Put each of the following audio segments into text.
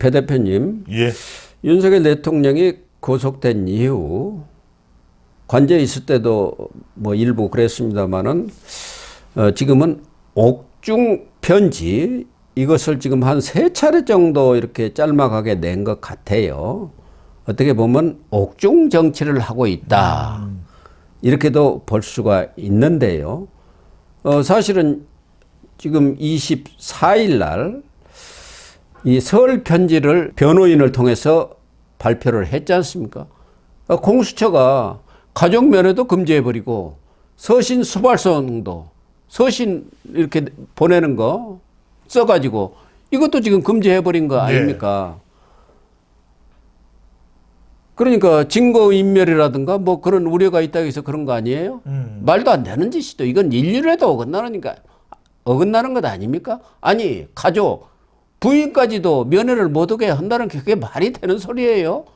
배 대표님, 예. 윤석열 대통령이 구속된 이후 관저에 있을 때도 뭐 일부 그랬습니다만은 지금은 옥중 편지 이것을 지금 한 3차례 정도 이렇게 짤막하게 낸 것 같아요. 어떻게 보면 옥중 정치를 하고 있다. 이렇게도 볼 수가 있는데요. 사실은 지금 24일 날 이 설 편지를 변호인을 통해서 발표를 했지 않습니까? 공수처가 가족 면회도 금지해버리고 서신 수발송도 서신 이렇게 보내는 거 써가지고 이것도 지금 금지해버린 거 아닙니까? 네. 그러니까 증거인멸이라든가 뭐 그런 우려가 있다고 해서 그런 거 아니에요? 말도 안 되는 짓이죠. 이건 인륜에도 어긋나는 것 아닙니까? 아니 가족 부인까지도 면회를 못 오게 한다는 게 그게 말이 되는 소리예요?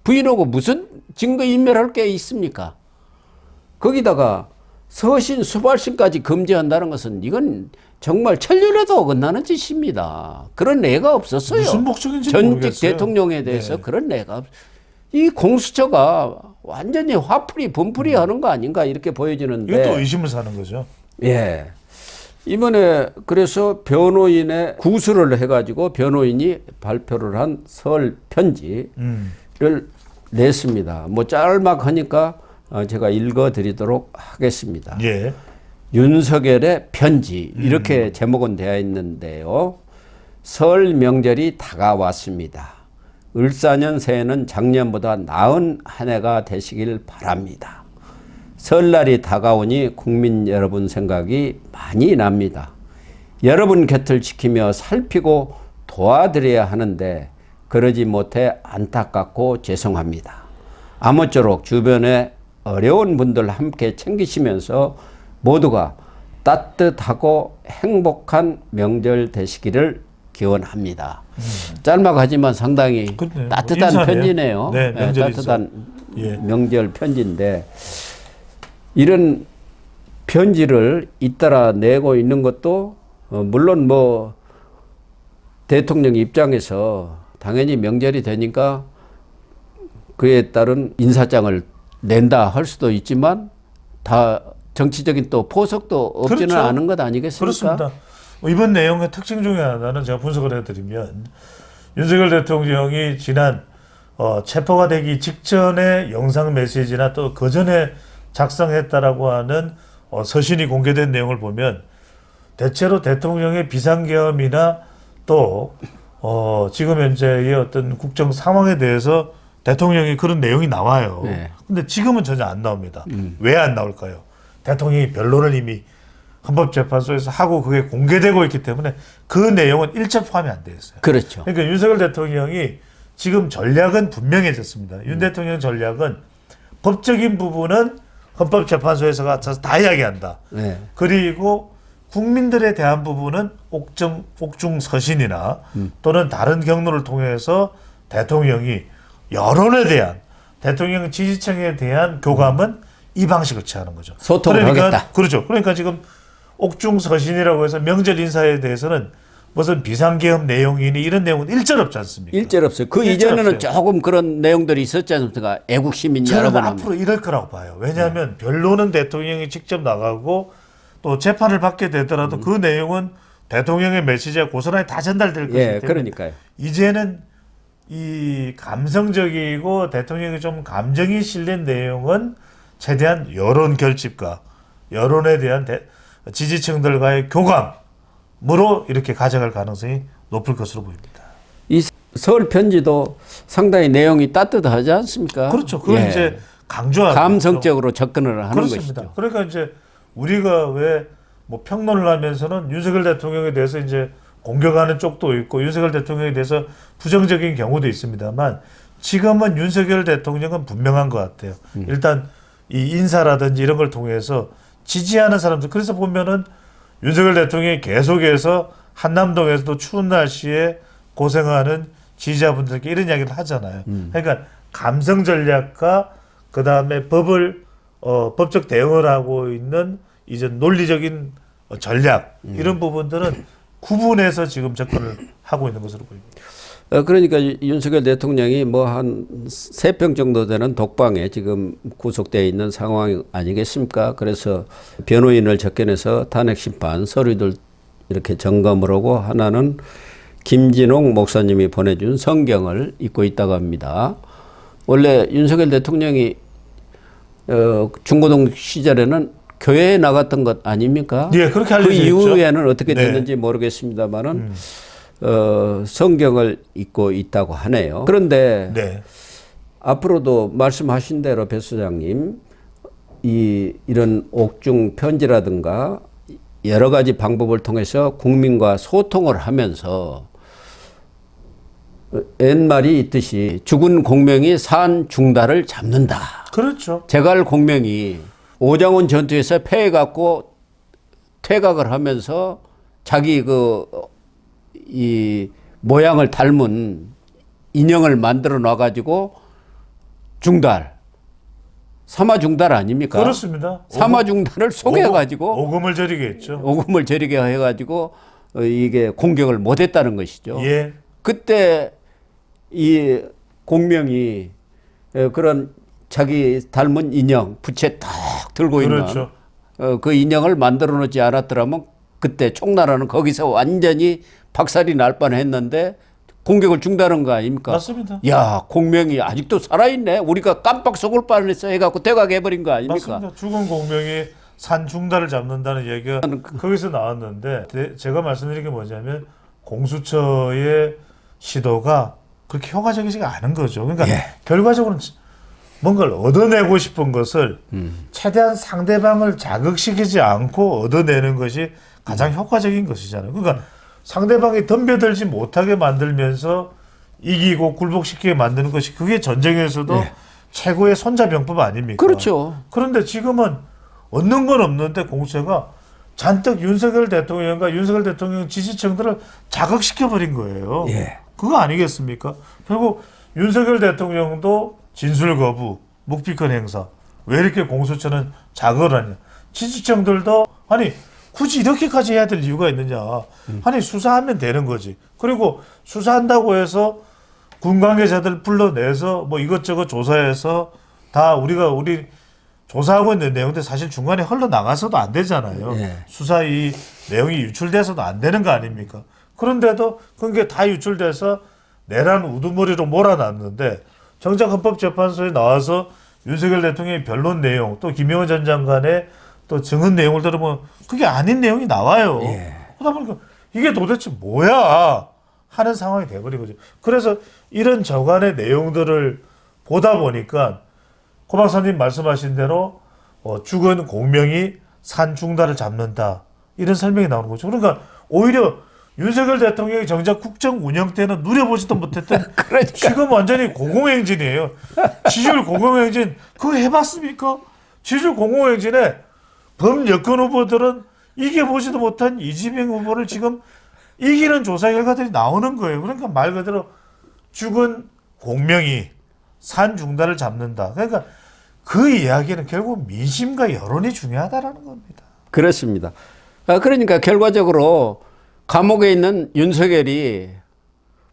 부인하고 무슨 증거인멸할 게 있습니까? 거기다가 서신 수발신까지 금지한다는 것은 이건 정말 천륜에도 어긋나는 짓입니다. 그런 예가 없었어요. 무슨 목적인지 전직 모르겠어요. 대통령에 대해서 그런 예가 이 공수처가 완전히 화풀이 분풀이 하는 거 아닌가 이렇게 보여지는데 이것도 의심을 사는 거죠. 예. 이번에 그래서 변호인의 구술을 해가지고 변호인이 발표를 한 설 편지를 냈습니다. 뭐 짤막하니까 제가 읽어드리도록 하겠습니다. 예. 윤석열의 편지 이렇게 제목은 되어 있는데요. 설 명절이 다가왔습니다. 을사년 새해는 작년보다 나은 한 해가 되시길 바랍니다. 설날이 다가오니 국민 여러분 생각이 많이 납니다. 여러분 곁을 지키며 살피고 도와드려야 하는데 그러지 못해 안타깝고 죄송합니다. 아무쪼록 주변에 어려운 분들 함께 챙기시면서 모두가 따뜻하고 행복한 명절 되시기를 기원합니다. 짤막하지만 상당히 그렇네요. 따뜻한 인사네요. 편지네요. 네, 따뜻한 예. 명절 편지인데 이런 편지를 잇따라 내고 있는 것도 물론 뭐 대통령 입장에서 당연히 명절이 되니까 그에 따른 인사장을 낸다 할 수도 있지만 다 정치적인 또 포석도 없지는 그렇죠. 않은 것 아니겠습니까? 그렇습니다. 이번 내용의 특징 중에 하나는 제가 분석을 해드리면 윤석열 대통령이 지난 체포가 되기 직전에 영상 메시지나 또 그 전에 작성했다라고 하는 서신이 공개된 내용을 보면 대체로 대통령의 비상계엄이나 또 지금 현재의 어떤 국정 상황에 대해서 대통령이 그런 내용이 나와요. 네. 근데 지금은 전혀 안 나옵니다. 왜 안 나올까요? 대통령이 변론을 이미 헌법재판소에서 하고 그게 공개되고 있기 때문에 그 내용은 일체 포함이 안 되어 있어요. 그렇죠. 그러니까 윤석열 대통령이 지금 전략은 분명해졌습니다. 윤 대통령 전략은 법적인 부분은 헌법재판소에서 가서 다 이야기한다. 네. 그리고 국민들에 대한 부분은 옥중 서신이나 또는 다른 경로를 통해서 대통령이 여론에 대한 대통령 지지층에 대한 교감은 이 방식을 취하는 거죠. 소통을 하겠다. 그렇죠. 그러니까 지금 옥중 서신이라고 해서 명절 인사에 대해서는 무슨 비상계엄 내용이니 이런 내용은 일절 없지 않습니까? 일절 없어요. 그 일절 이전에는 없어요. 조금 그런 내용들이 있었지 않습니까? 애국 시민 저는 여러분 앞으로 이럴 거라고 봐요. 왜냐하면 변론은 대통령이 직접 나가고 또 재판을 받게 되더라도 그 내용은 대통령의 메시지가 고스란히 다 전달될 것이기 때문에 그러니까요. 이제는 이 감성적이고 대통령이 좀 감정이 실린 내용은 최대한 여론 결집과 여론에 대한 지지층들과의 교감으로 이렇게 가져갈 가능성이 높을 것으로 보입니다. 이 설 편지도 상당히 내용이 따뜻하지 않습니까? 그렇죠. 그건 이제 강조하고 감성적으로 접근을 하는 그렇습니다. 것이죠. 그러니까 이제 우리가 왜 뭐 평론을 하면서는 윤석열 대통령에 대해서 이제 공격하는 쪽도 있고 윤석열 대통령에 대해서 부정적인 경우도 있습니다만 지금은 윤석열 대통령은 분명한 것 같아요. 일단 이 인사라든지 이런 걸 통해서 지지하는 사람들 그래서 보면은 윤석열 대통령이 계속해서 한남동에서도 추운 날씨에 고생하는 지지자분들께 이런 이야기를 하잖아요. 그러니까 감성 전략과 그 다음에 법적 대응을 하고 있는 이제 논리적인 전략 이런 부분들은 구분해서 지금 접근을 하고 있는 것으로 보입니다. 그러니까 윤석열 대통령이 뭐 한 3평 정도 되는 독방에 지금 구속되어 있는 상황 아니겠습니까? 그래서 변호인을 접견해서 탄핵 심판 서류들 이렇게 점검을 하고 하나는 김진홍 목사님이 보내준 성경을 읽고 있다고 합니다. 원래 윤석열 대통령이 중고등 시절에는 교회에 나갔던 것 아닙니까? 네, 그렇게 그 알려져 있죠. 이후에는 어떻게 네. 됐는지 모르겠습니다만은 성경을 읽고 있다고 하네요. 그런데 네. 앞으로도 말씀하신 대로 배 소장님 이런 옥중 편지라든가 여러 가지 방법을 통해서 국민과 소통을 하면서 옛말이 있듯이 죽은 공명이 산 중달을 잡는다. 그렇죠. 제갈 공명이 오장원 전투에서 패해갖고 퇴각을 하면서 자기 이 모양을 닮은 인형을 만들어 놔가지고 중달, 사마중달 아닙니까? 그렇습니다. 사마중달을 속여가지고 오금을 저리게 했죠. 오금을 저리게 해가지고 이게 공격을 못했다는 것이죠. 예. 그때 이 공명이 그런 자기 닮은 인형 부채 탁 들고 그렇죠. 있는 그 인형을 만들어 놓지 않았더라면 그때 총나라는 거기서 완전히 박살이 날 뻔했는데 공격을 중단한 거 아닙니까? 맞습니다. 야, 공명이 아직도 살아있네. 우리가 깜빡 속을 뻔했어 해갖고 대각해버린 거 아닙니까? 맞습니다. 죽은 공명이 산 중달을 잡는다는 얘기가 거기서 나왔는데 제가 말씀드린 게 뭐냐면 공수처의 시도가 그렇게 효과적이지가 않은 거죠. 그러니까 결과적으로는 뭔가를 얻어내고 싶은 것을 최대한 상대방을 자극시키지 않고 얻어내는 것이 가장 효과적인 것이잖아요. 그러니까 상대방이 덤벼들지 못하게 만들면서 이기고 굴복시키게 만드는 것이 그게 전쟁에서도 최고의 손자병법 아닙니까? 그렇죠. 그런데 지금은 얻는 건 없는데 공수처가 잔뜩 윤석열 대통령과 윤석열 대통령 지지층들을 자극시켜버린 거예요. 그거 아니겠습니까? 결국 윤석열 대통령도 진술 거부, 묵비권 행사. 왜 이렇게 공수처는 자극을 하냐. 지지층들도 아니 굳이 이렇게까지 해야 될 이유가 있느냐. 아니 수사하면 되는 거지. 그리고 수사한다고 해서 군 관계자들 불러내서 뭐 이것저것 조사해서 다 우리 조사하고 있는 내용들 사실 중간에 흘러나가서도 안 되잖아요. 수사 이 내용이 유출돼서도 안 되는 거 아닙니까? 그런데도 그게 다 유출돼서 내란 우두머리로 몰아놨는데 정작 헌법재판소에 나와서 윤석열 대통령의 변론 내용 또 김영호 전 장관의 또 증언 내용을 들어보면 그게 아닌 내용이 나와요. 그러다 보니까 이게 도대체 뭐야 하는 상황이 돼버린 거죠. 그래서 이런 저간의 내용들을 보다 보니까 고 박사님 말씀하신 대로 죽은 공명이 산 중달을 잡는다 이런 설명이 나오는 거죠. 그러니까 오히려 윤석열 대통령이 정작 국정 운영 때는 누려보지도 못했던 그러니까. 지금 완전히 공공행진이에요. 지지율 공공행진 그거 해봤습니까? 지지율 공공행진에 범여권 후보들은 이겨보지도 못한 이재명 후보를 지금 이기는 조사 결과들이 나오는 거예요. 그러니까 말 그대로 죽은 공명이 산 중달을 잡는다. 그러니까 그 이야기는 결국 민심과 여론이 중요하다라는 겁니다. 그렇습니다. 그러니까 결과적으로 감옥에 있는 윤석열이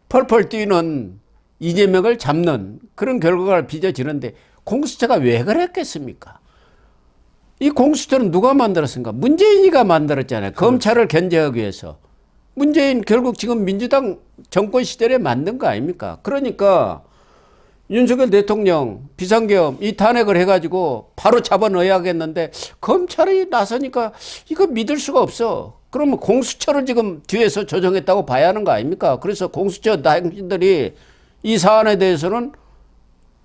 펄펄 뛰는 이재명을 잡는 그런 결과가 빚어지는데 공수처가 왜 그랬겠습니까? 이 공수처는 누가 만들었습니까? 문재인이가 만들었잖아요. 그렇죠. 검찰을 견제하기 위해서. 문재인 결국 지금 민주당 정권 시절에 만든 거 아닙니까? 그러니까 윤석열 대통령 비상계엄 이 탄핵을 해가지고 바로 잡아 넣어야겠는데 검찰이 나서니까 이거 믿을 수가 없어. 그러면 공수처를 지금 뒤에서 조정했다고 봐야 하는 거 아닙니까? 그래서 공수처 당신들이 이 사안에 대해서는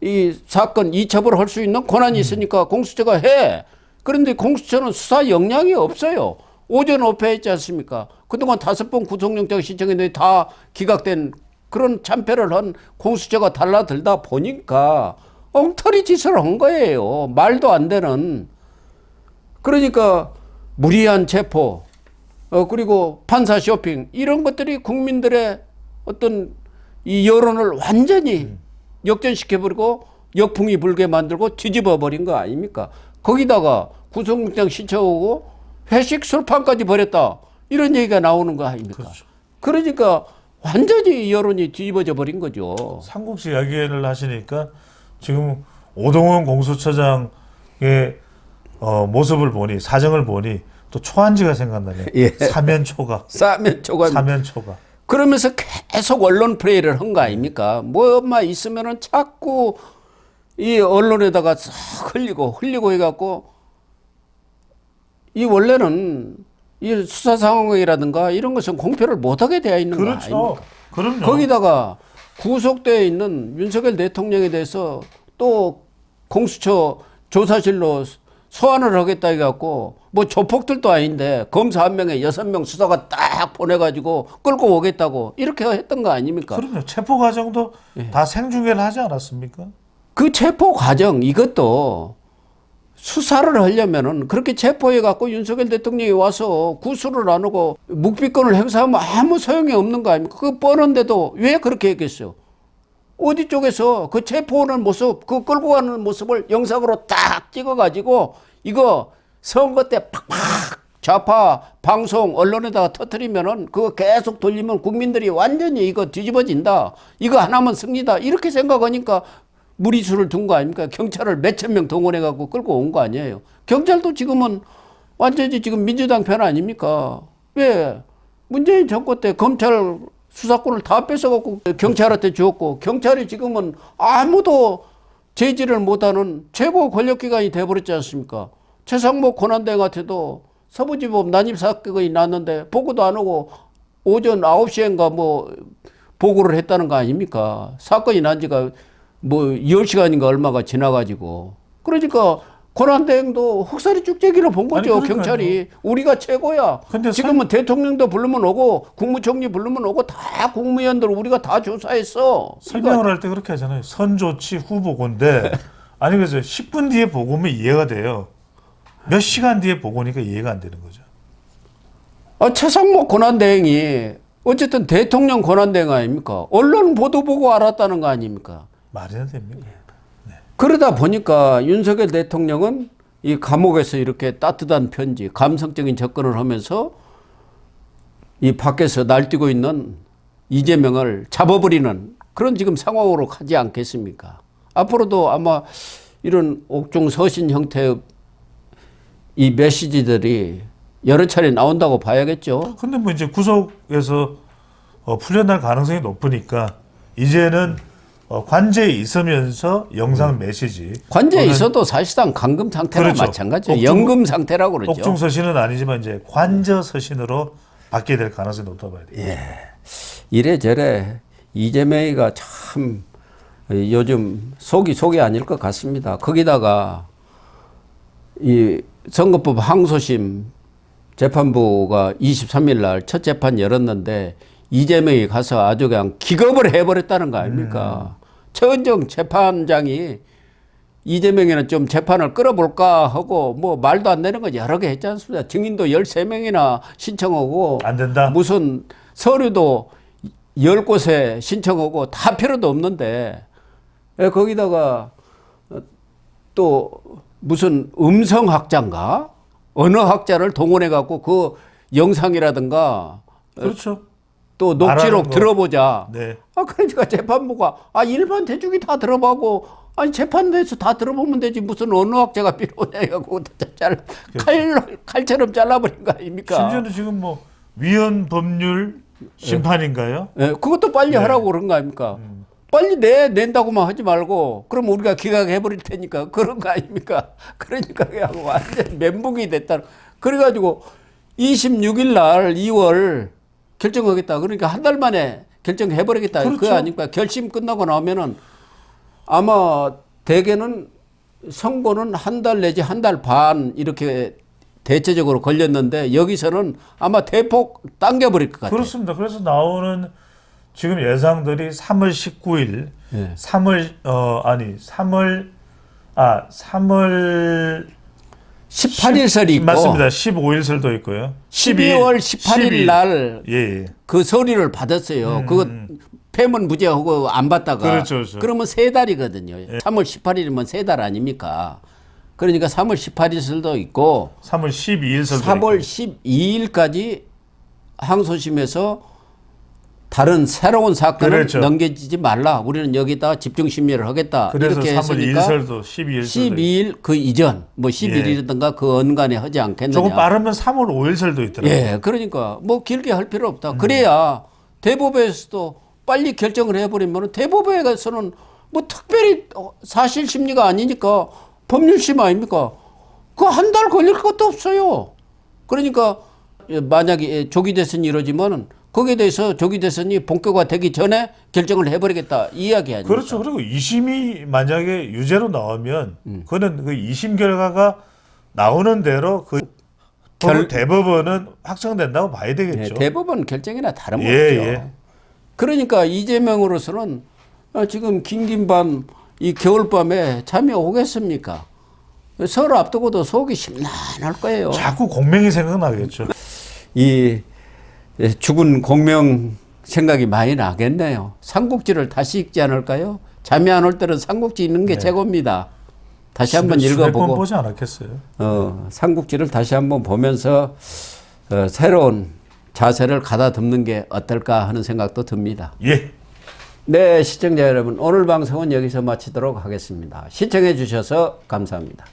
이 사건 이첩을 할 수 있는 권한이 있으니까 공수처가 해. 그런데 공수처는 수사 역량이 없어요. 오전 오페했지 않습니까? 그동안 5번 구속영장 신청했는데 다 기각된 그런 참패를 한 공수처가 달라들다 보니까 엉터리 짓을 한 거예요. 말도 안 되는. 그러니까 무리한 체포, 그리고 판사 쇼핑 이런 것들이 국민들의 어떤 이 여론을 완전히 역전시켜버리고 역풍이 불게 만들고 뒤집어 버린 거 아닙니까? 거기다가 구속영장 신청하고 회식 술판까지 벌였다 이런 얘기가 나오는 거 아닙니까? 그렇죠. 그러니까 완전히 여론이 뒤집어져 버린 거죠. 삼국지 이야기를 하시니까 지금 오동훈 공수처장의 모습을 보니 사정을 보니 또 초안지가 생각나네요. 예. 사면초가. 사면초가. 사면초가. 그러면서 계속 언론 플레이를 한 거 아닙니까? 뭐만 있으면은 자꾸 이 언론에다가 싹 흘리고 해갖고 이 원래는 이 수사 상황이라든가 이런 것은 공표를 못하게 되어 있는 거 그렇죠. 아닙니까? 그럼요. 거기다가 구속되어 있는 윤석열 대통령에 대해서 또 공수처 조사실로 소환을 하겠다 해갖고 뭐 조폭들도 아닌데 검사 한 명에 6명 수사가 딱 보내가지고 끌고 오겠다고 이렇게 했던 거 아닙니까? 그럼요. 체포 과정도 예. 다 생중계를 하지 않았습니까? 그 체포 과정 이것도 수사를 하려면은 그렇게 체포해 갖고 윤석열 대통령이 와서 구수를 안 하고 묵비권을 행사하면 아무 소용이 없는 거 아닙니까? 그 뻔한데도 왜 그렇게 했겠어요? 어디 쪽에서 그 체포하는 모습, 그 끌고 가는 모습을 영상으로 딱 찍어가지고 이거 선거 때 팍팍 좌파 방송 언론에다가 터뜨리면은 그거 계속 돌리면 국민들이 완전히 이거 뒤집어진다. 이거 하나면 승리다. 이렇게 생각하니까 무리수를 둔 거 아닙니까? 경찰을 몇천 명 동원해갖고 끌고 온 거 아니에요. 경찰도 지금은 완전히 지금 민주당 편 아닙니까? 왜? 문재인 정권 때 검찰 수사권을 다 뺏어갖고 경찰한테 주었고 경찰이 지금은 아무도 제지를 못하는 최고 권력기관이 돼버렸지 않습니까? 최상목 권한대행한테도 서부지법 난입사건이 났는데 보고도 안 하고 오전 9시인가 뭐 보고를 했다는 거 아닙니까? 사건이 난 지가 뭐 10시간인가 얼마가 지나가지고 그러니까 권한대행도 흑살이 쭉제기로 본 거죠. 아니, 경찰이 우리가 최고야. 근데 지금은 대통령도 부르면 오고 국무총리 부르면 오고 다 국무위원들 우리가 다 조사했어. 설명을 할 때 그렇게 하잖아요. 선조치 후보고인데 아니 그래서 10분 뒤에 보고면 이해가 돼요. 몇 시간 뒤에 보고니까 이해가 안 되는 거죠. 최상목 권한대행이 어쨌든 대통령 권한대행 아닙니까? 언론 보도 보고 알았다는 거 아닙니까? 말이나 됩니까? 그러다 보니까 윤석열 대통령은 이 감옥에서 이렇게 따뜻한 편지, 감성적인 접근을 하면서 이 밖에서 날뛰고 있는 이재명을 잡아버리는 그런 지금 상황으로 가지 않겠습니까? 앞으로도 아마 이런 옥중 서신 형태의 이 메시지들이 여러 차례 나온다고 봐야겠죠. 근데 뭐 이제 구속에서 풀려날 가능성이 높으니까 이제는 관제에 있으면서 영상 메시지. 관제에 있어도 사실상 감금 상태랑 그렇죠. 마찬가지예요. 연금 상태라고 그러죠. 옥중 서신은 아니지만 이제 관저 서신으로 받게 될 가능성이 높다고 봐야 돼요. 예. 이래저래 이재명이가 참 요즘 속이 아닐 것 같습니다. 거기다가 이 선거법 항소심 재판부가 23일 날 첫 재판 열었는데 이재명이 가서 아주 그냥 기겁을 해버렸다는 거 아닙니까? 최은정 재판장이 이재명이는 좀 재판을 끌어볼까 하고 뭐 말도 안 되는 거 여러 개 했지 않습니까? 증인도 13명이나 신청하고 안 된다? 무슨 서류도 10곳에 신청하고 다 필요도 없는데 거기다가 또 무슨 음성학자인가? 언어학자를 동원해갖고 그 영상이라든가 그렇죠. 또 녹취록 들어보자. 네. 그러니까 재판부가 일반 대중이 다 들어보고 아니 재판부에서 다 들어보면 되지 무슨 언어학자가 필요해갖고 칼처럼 잘라버린 거 아닙니까? 심지어는 지금 뭐 위헌 법률 심판인가요? 네, 그것도 빨리 하라고 그런 거 아닙니까? 빨리 낸다고만 하지 말고 그럼 우리가 기각해버릴 테니까 그런 거 아닙니까? 그러니까 그냥 완전 멘붕이 됐다. 그래가지고 26일 날 2월 결정하겠다. 그러니까 한 달 만에 결정해버리겠다. 그렇죠. 그거 아닙니까? 결심 끝나고 나면은 아마 대개는 선고는 한 달 내지 한 달 반 이렇게 대체적으로 걸렸는데 여기서는 아마 대폭 당겨버릴 것 같아요. 그렇습니다. 그래서 나오는 지금 예상들이 3월 19일, 예. 3월 18일설이 있고 맞습니다. 15일설도 있고요. 12월 18일 날 예. 그 서류를 받았어요. 그거 폐문 무죄하고 안 받다가 그렇죠. 그러면 3달이거든요. 3월 18일이면 3달 아닙니까? 그러니까 3월 18일설도 있고 3월 12일설도 3월 12일까지 항소심에서 다른 새로운 사건을 그렇죠. 넘겨지지 말라. 우리는 여기다 집중 심리를 하겠다. 그래서 이렇게 3월 했으니까 2일설도 12일설도 12일 그 이전 뭐 10일이라든가 그 언간에 하지 않겠느냐. 조금 빠르면 3월 5일설도 있더라고요. 예, 그러니까 뭐 길게 할 필요 없다. 그래야 대법에서도 빨리 결정을 해버리면 대법에서는 뭐 특별히 사실 심리가 아니니까 법률심 아닙니까? 그 한 달 걸릴 것도 없어요. 그러니까 만약에 조기 대선이 이루어지면은 거기에 대해서 조기 대선이 본격화되기 전에 결정을 해버리겠다 이 이야기 아닙니까? 그렇죠. 그리고 2심이 만약에 유죄로 나오면 그거는 그 2심 결과가 나오는 대로 그 대법원은 확정된다고 봐야 되겠죠. 네, 대법원 결정이나 다름없죠. 예. 그러니까 이재명으로서는 지금 긴긴 밤 이 겨울밤에 잠이 오겠습니까? 서울 앞두고도 속이 심란할 거예요. 자꾸 공명이 생각나겠죠. 이 죽은 공명 생각이 많이 나겠네요. 삼국지를 다시 읽지 않을까요? 잠이 안 올 때는 삼국지 읽는 게 최고입니다. 다시 한번 수백 번 읽어보고 보지 않았겠어요. 삼국지를 다시 한번 보면서 새로운 자세를 가다듬는 게 어떨까 하는 생각도 듭니다. 예. 네, 시청자 여러분, 오늘 방송은 여기서 마치도록 하겠습니다. 시청해 주셔서 감사합니다.